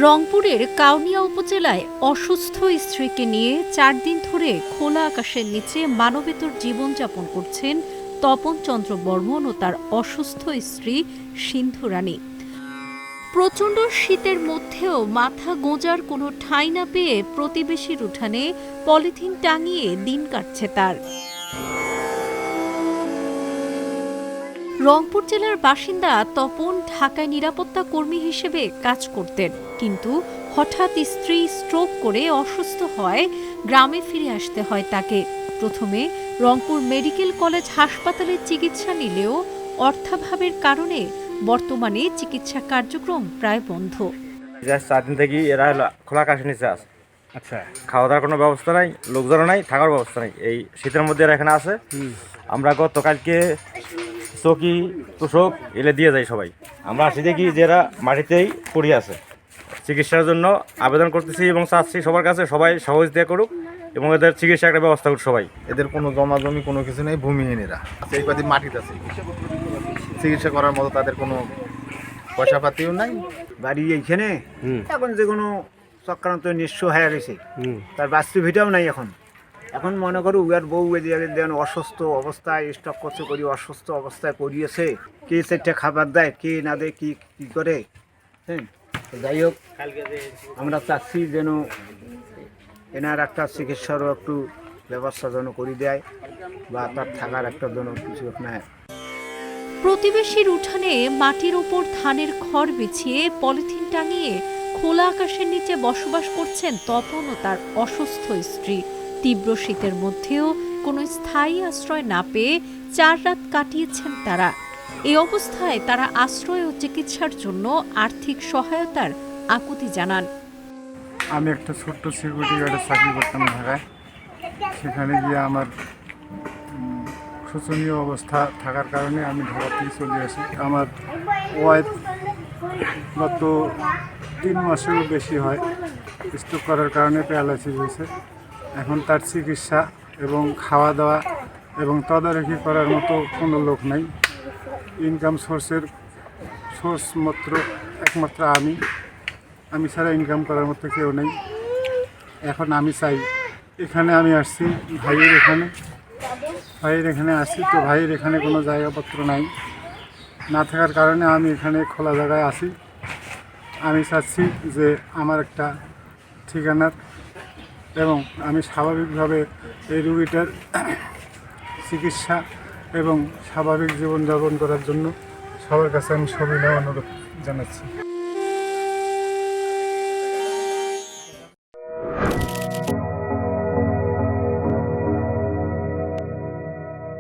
রংপুরের কাউনিয়া উপজেলায় অসুস্থ স্ত্রীকে নিয়ে ৪ দিন ধরে খোলা আকাশের নিচে মানবেতর জীবনযাপন করছেন তপন চন্দ্র বর্মন ও তার অসুস্থ স্ত্রী সিন্ধু রানী। প্রচণ্ড শীতের মধ্যেও মাথা গোঁজার কোনো ঠাঁই না পেয়ে প্রতিবেশীর উঠানে পলিথিন টাঙিয়ে দিন কাটছে তার। রংপুর জেলার বাসিন্দা তপন ঢাকায় নিরাপত্তা কর্মী হিসেবে কাজ করতেন, কিন্তু হঠাৎ স্ত্রী স্ট্রোক করে অসুস্থ হয় গ্রামে ফিরে আসতে হয় তাকে। প্রথমে রংপুর মেডিকেল কলেজ হাসপাতালে চিকিৎসা নিলেও অর্থাভাবের কারণে বর্তমানে চিকিৎসা কার্যক্রম প্রায় বন্ধ। 4 দিন থেকে এরা খোলা আকাশের নিচে আছে। আচ্ছা, খাওয়া দাওয়ার কোনো ব্যবস্থা নাই, লোকজনও নাই, থাকার ব্যবস্থা নাই। এই শীতের মধ্যে এরা এখানে আছে। আমরা গতকালকে চকি তোষক এলে দিয়ে যাই সবাই। আমরা আসি দেখি যে এরা মাটিতেই পড়ে আছে। চিকিৎসার জন্য আবেদন করতেছি এবং চাচ্ছি সবার কাছে সবাই সহযোগিতা করুক এবং এদের চিকিৎসা একটা ব্যবস্থা করুক সবাই। এদের কোনো জমি কোনো কিছু নেই, ভূমিহীন এরা। সেই পাতি মাটিতে আছে, চিকিৎসা করার মতো তাদের কোনো পয়সা পাতিও নাই। বাড়ি এইখানে এখন যে কোনো চক্রান্ত নিঃস্ব হয়ে গেছে, তার বাস্তবিকটাও নাই। এখন মনে করো উয়ার বউ দেন অসুস্থ অবস্থায় স্টক করছে, করি অসুস্থ অবস্থায় করিয়েছে, কে সেটা খাবার দেয়, কে না দেয়, কি কি করে। হ্যাঁ, যাই হোক, আমরা চাচ্ছি যেন এনার একটা চিকিৎসারও একটু ব্যবস্থা যেন করে দেয় বা তার থাকার একটা যেন কিছু নেয়। প্রতিবেশীর উঠানে মাটির ওপর ধানের খড় বিছিয়ে পলিথিন টাঙিয়ে খোলা আকাশের নিচে বসবাস করছেন তপন ও তার অসুস্থ স্ত্রী। তীব্র শীতের মধ্যেও কোনো স্থায়ী আশ্রয় না পেয়ে 4 রাত কাটিয়েছেন তারা। এই অবস্থায় তারা আশ্রয় ও চিকিৎসার জন্য আর্থিক সহায়তার আকুতি জানান। আমি একটা ছোট্ট সিকিউরিটি গার্ডের চাকরি করতাম ঢাকায়। সেখানে গিয়ে আমার শোচনীয় অবস্থা থাকার কারণে আমি ঢাকা থেকে চলে আসি। আমার ওয়াইফ গত 3 মাসেরও বেশি হয় স্ট্রোক করার কারণে প্যারালাইসিস হয়েছে। এখন তার চিকিৎসা এবং খাওয়া দাওয়া এবং তদারকি করার মতো কোনো লোক নাই। ইনকাম সোর্স একমাত্র আমি ছাড়া ইনকাম করার মতো কেউ নেই। এখন আমি চাই, এখানে আমি আসছি ভাইয়ের এখানে আসছি, তো ভাইয়ের এখানে কোনো জায়গাপত্র নাই, না থাকার কারণে আমি এখানে খোলা জায়গায় আসি। আমি চাচ্ছি যে আমার একটা ঠিকানার এবং আমি স্বাভাবিকভাবে এই রুগীটার চিকিৎসা এবং স্বাভাবিক জীবনযাপন করার জন্য সবার কাছে আমি সবিনয় অনুরোধ জানাচ্ছি।